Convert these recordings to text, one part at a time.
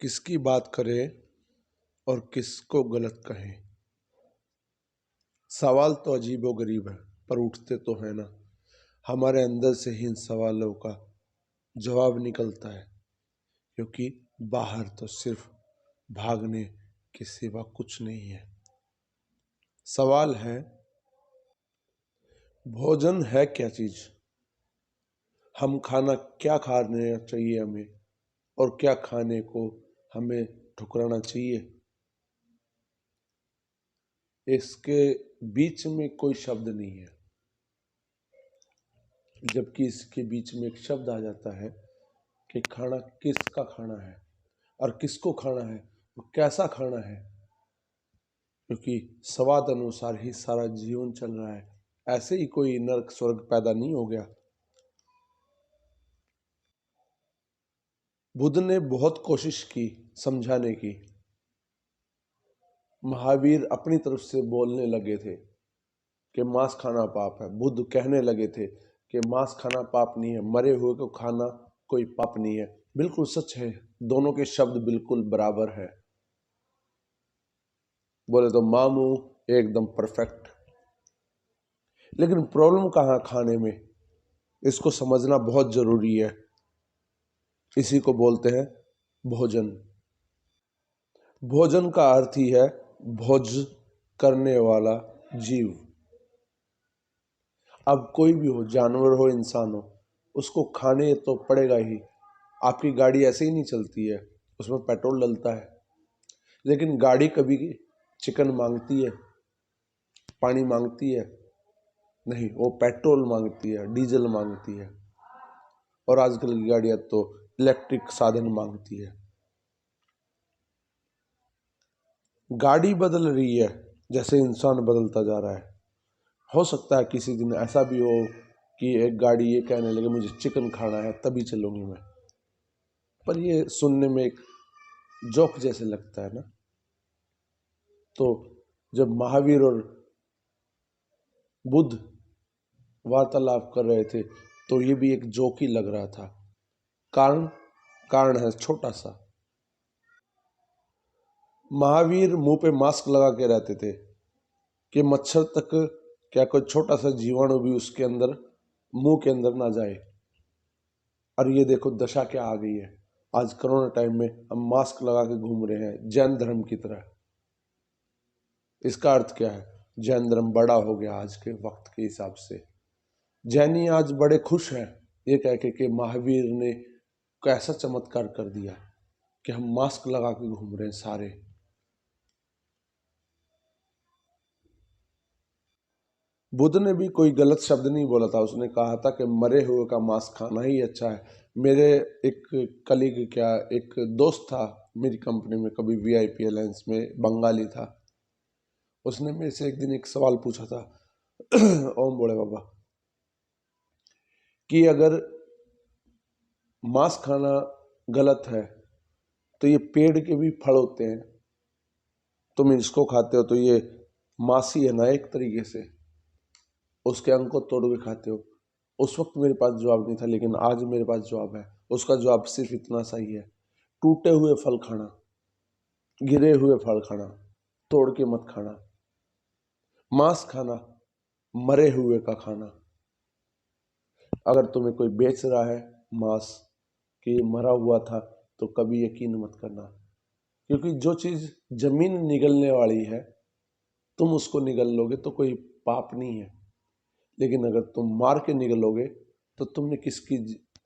किसकी बात करें और किसको गलत कहें। सवाल तो अजीबोगरीब है, पर उठते तो है ना। हमारे अंदर से ही इन सवालों का जवाब निकलता है, क्योंकि बाहर तो सिर्फ भागने के सिवा कुछ नहीं है। सवाल है, भोजन है क्या चीज? हम खाना क्या खाने चाहिए हमें, और क्या खाने को हमें ठुकराना चाहिए? इसके बीच में कोई शब्द नहीं है, जबकि इसके बीच में एक शब्द आ जाता है कि खाना किसका खाना है और किसको खाना है और कैसा खाना है, क्योंकि स्वाद अनुसार ही सारा जीवन चल रहा है। ऐसे ही कोई नर्क स्वर्ग पैदा नहीं हो गया। बुद्ध ने बहुत कोशिश की समझाने की। महावीर अपनी तरफ से बोलने लगे थे कि मांस खाना पाप है। बुद्ध कहने लगे थे कि मांस खाना पाप नहीं है, मरे हुए को खाना कोई पाप नहीं है। बिल्कुल सच है, दोनों के शब्द बिल्कुल बराबर है। बोले तो मामू एकदम परफेक्ट। लेकिन प्रॉब्लम कहाँ खाने में, इसको समझना बहुत जरूरी है। इसी को बोलते हैं भोजन। भोजन का अर्थ ही है भोज करने वाला जीव। अब कोई भी हो, जानवर हो इंसान हो, उसको खाने तो पड़ेगा ही। आपकी गाड़ी ऐसे ही नहीं चलती है, उसमें पेट्रोल डलता है। लेकिन गाड़ी कभी चिकन मांगती है, पानी मांगती है? नहीं, वो पेट्रोल मांगती है, डीजल मांगती है। और आजकल की गाड़ियां तो इलेक्ट्रिक साधन मांगती है। गाड़ी बदल रही है जैसे इंसान बदलता जा रहा है। हो सकता है किसी दिन ऐसा भी हो कि एक गाड़ी ये कहने लगे मुझे चिकन खाना है, तभी चलूंगी मैं। पर ये सुनने में एक जोक जैसे लगता है ना। तो जब महावीर और बुद्ध वार्तालाप कर रहे थे तो ये भी एक जोक ही लग रहा था। कारण कारण है छोटा सा। महावीर मुंह पे मास्क लगा के रहते थे कि मच्छर तक, क्या कोई छोटा सा जीवाणु भी उसके अंदर, मुंह के अंदर ना जाए। और ये देखो दशा क्या आ गई है। आज कोरोना टाइम में हम मास्क लगा के घूम रहे हैं जैन धर्म की तरह। इसका अर्थ क्या है? जैन धर्म बड़ा हो गया आज के वक्त के हिसाब से। जैनी आज बड़े खुश हैं ये कह के कि महावीर ने कैसा चमत्कार कर दिया कि हम मास्क लगा के घूम रहे हैं सारे। बुद्ध ने भी कोई गलत शब्द नहीं बोला था। उसने कहा था कि मरे हुए का मांस खाना ही अच्छा है। मेरे एक कलीग, क्या एक दोस्त था मेरी कंपनी में, कभी वीआईपी अलायंस में, बंगाली था। उसने मेरे से एक दिन एक सवाल पूछा था ओम बोले बाबा, कि अगर मांस खाना गलत है तो ये पेड़ के भी फल होते हैं, तुम इसको खाते हो तो ये मांस ही है ना एक तरीके से, उसके अंग को तोड़ के खाते हो। उस वक्त मेरे पास जवाब नहीं था, लेकिन आज मेरे पास जवाब है। उसका जवाब सिर्फ इतना सा ही है, टूटे हुए फल खाना, गिरे हुए फल खाना, तोड़ के मत खाना। मांस खाना, मरे हुए का खाना। अगर तुम्हें कोई बेच रहा है मांस कि ये मरा हुआ था, तो कभी यकीन मत करना, क्योंकि जो चीज जमीन निगलने वाली है तुम उसको निगल लोगे तो कोई पाप नहीं है। लेकिन अगर तुम मार के निगलोगे तो तुमने किसकी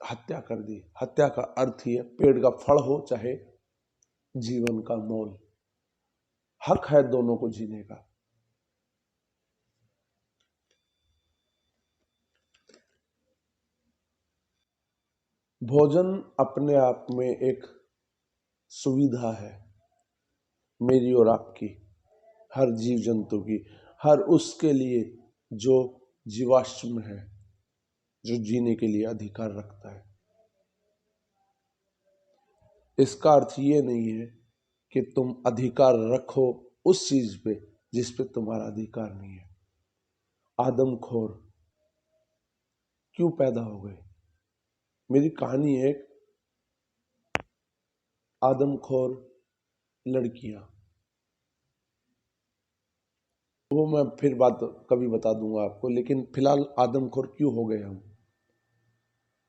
हत्या कर दी। हत्या का अर्थ ही है पेड़ का फल हो चाहे जीवन का मोल। हक है दोनों को जीने का। भोजन अपने आप में एक सुविधा है, मेरी और आपकी, हर जीव जंतु की, हर उसके लिए जो जीवाश्म है, जो जीने के लिए अधिकार रखता है। इसका अर्थ ये नहीं है कि तुम अधिकार रखो उस चीज पे जिस पे तुम्हारा अधिकार नहीं है। आदमखोर क्यों पैदा हो गए? मेरी कहानी है, आदमखोर लड़कियां, वो मैं फिर बात कभी बता दूंगा आपको। लेकिन फिलहाल आदमखोर क्यों हो गए हम?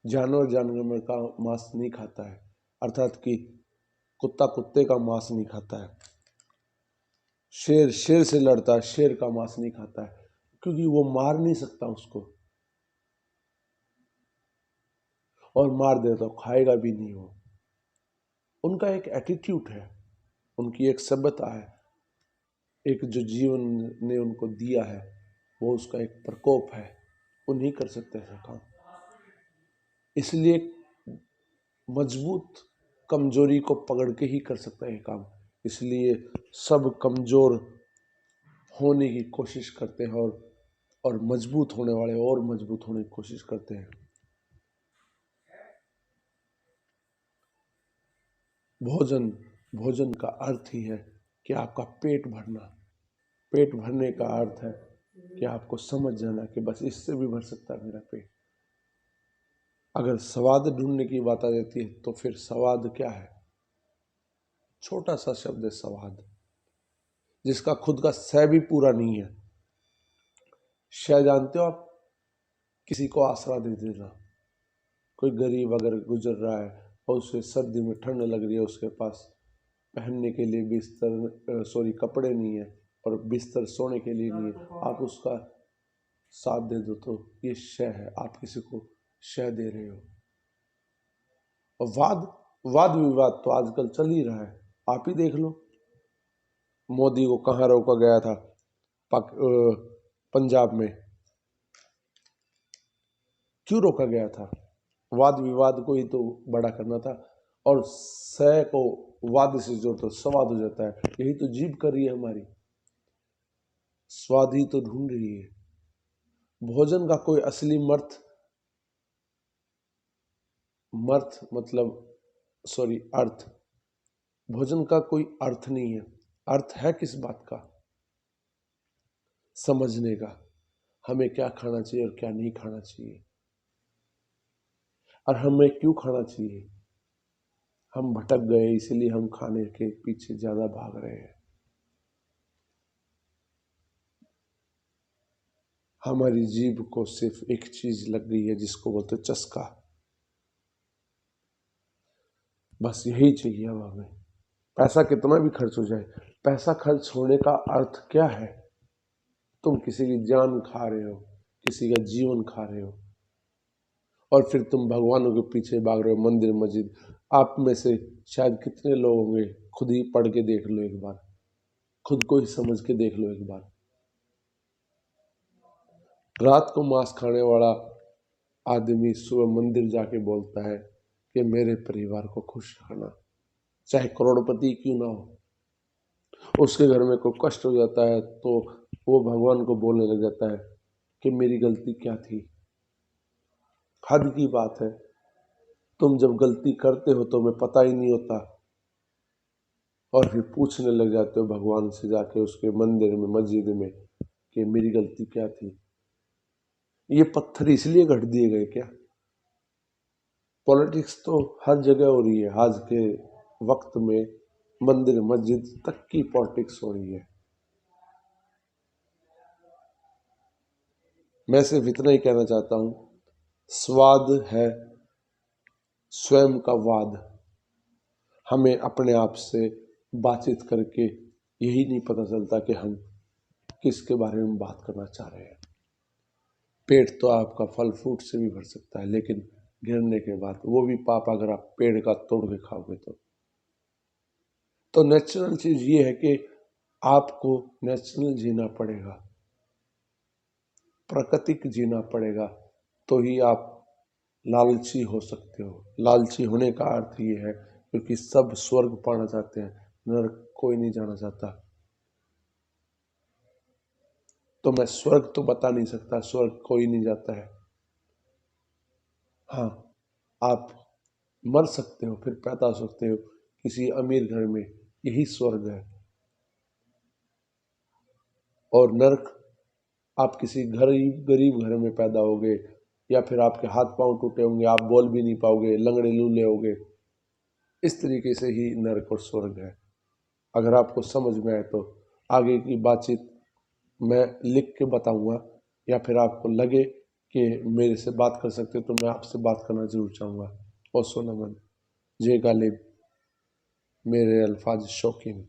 जानवर जानवर का मांस नहीं खाता है, अर्थात कि कुत्ता कुत्ते का मांस नहीं खाता है, शेर शेर से लड़ता है, शेर का मांस नहीं खाता है, क्योंकि वो मार नहीं सकता उसको, और मार दे तो खाएगा भी नहीं वो। उनका एक एटीट्यूड है, उनकी एक सभ्यता है, एक जो जीवन ने उनको दिया है, वो उसका एक प्रकोप है। वो नहीं कर सकते ऐसा काम, इसलिए मजबूत कमजोरी को पकड़ के ही कर सकता है ये काम। इसलिए सब कमजोर होने की कोशिश करते हैं, और मजबूत होने वाले और मजबूत होने की कोशिश करते हैं। भोजन, भोजन का अर्थ ही है कि आपका पेट भरना। पेट भरने का अर्थ है कि आपको समझ जाना कि बस इससे भी भर सकता है मेरा पेट। अगर स्वाद ढूंढने की बात आ जाती है तो फिर स्वाद क्या है? छोटा सा शब्द है स्वाद, जिसका खुद का सह भी पूरा नहीं है। सह जानते हो आप? किसी को आसरा दे देना। कोई गरीब अगर गुजर रहा है और उसे सर्दी में ठंड लग रही है, उसके पास पहनने के लिए बिस्तर कपड़े नहीं है, और बिस्तर सोने के लिए नहीं है, आप उसका साथ दे दो तो ये शय है, आप किसी को शय दे रहे हो। और वाद विवाद तो आजकल चल ही रहा है, आप ही देख लो। मोदी को कहाँ रोका गया था? पंजाब में क्यों रोका गया था? वाद विवाद को ही तो बड़ा करना था, और सह को वाद से जोड़ तो स्वाद हो जाता है। यही तो जीभ कर रही है हमारी, स्वाद ही तो ढूंढ रही है। भोजन का कोई असली अर्थ, भोजन का कोई अर्थ नहीं है। अर्थ है किस बात का? समझने का, हमें क्या खाना चाहिए और क्या नहीं खाना चाहिए, और हमें क्यों खाना चाहिए। हम भटक गए, इसलिए हम खाने के पीछे ज्यादा भाग रहे हैं। हमारी जीभ को सिर्फ एक चीज लग गई है, जिसको बोलते चस्का। बस यही चाहिए अब हमें। पैसा कितना भी खर्च हो जाए, पैसा खर्च होने का अर्थ क्या है? तुम किसी की जान खा रहे हो, किसी का जीवन खा रहे हो, और फिर तुम भगवानों के पीछे भाग रहे हो, मंदिर मस्जिद। आप में से शायद कितने लोग होंगे, खुद ही पढ़ के देख लो एक बार, खुद को ही समझ के देख लो एक बार। रात को मांस खाने वाला आदमी सुबह मंदिर जाके बोलता है कि मेरे परिवार को खुश रखना, चाहे करोड़पति क्यों ना हो। उसके घर में कोई कष्ट हो जाता है तो वो भगवान को बोलने लग जाता है कि मेरी गलती क्या थी। हद की बात है, तुम जब गलती करते हो तो तुम्हें पता ही नहीं होता, और फिर पूछने लग जाते हो भगवान से जाके उसके मंदिर में मस्जिद में कि मेरी गलती क्या थी। ये पत्थर इसलिए गढ़ दिए गए क्या? पॉलिटिक्स तो हर जगह हो रही है आज के वक्त में, मंदिर मस्जिद तक की पॉलिटिक्स हो रही है। मैं सिर्फ इतना ही कहना चाहता हूं, स्वाद है स्वयं का वाद। हमें अपने आप से बातचीत करके यही नहीं पता चलता कि हम किसके बारे में बात करना चाह रहे हैं। पेट तो आपका फल फ्रूट से भी भर सकता है, लेकिन गिरने के बाद वो भी पाप अगर आप पेड़ का तोड़ के खाओगे तो नेचुरल चीज ये है कि आपको नेचुरल जीना पड़ेगा, प्राकृतिक जीना पड़ेगा, तो ही आप लालची हो सकते हो। लालची होने का अर्थ ये है, क्योंकि सब स्वर्ग पाना चाहते हैं, नरक कोई नहीं जाना चाहता। तो मैं स्वर्ग तो बता नहीं सकता, स्वर्ग कोई नहीं जाता है। हाँ, आप मर सकते हो फिर पैदा हो सकते हो किसी अमीर घर में, यही स्वर्ग है। और नरक आप किसी गरीब घर में पैदा होगे, या फिर आपके हाथ पांव टूटे होंगे, आप बोल भी नहीं पाओगे, लंगड़े लूले होगे, इस तरीके से ही नरक और स्वर्ग है। अगर आपको समझ में आए तो आगे की बातचीत मैं लिख के बताऊंगा, या फिर आपको लगे कि मेरे से बात कर सकते हो तो मैं आपसे बात करना जरूर चाहूँगा। और सोनमन, जे गालिब, मेरे अल्फाज शौकीन।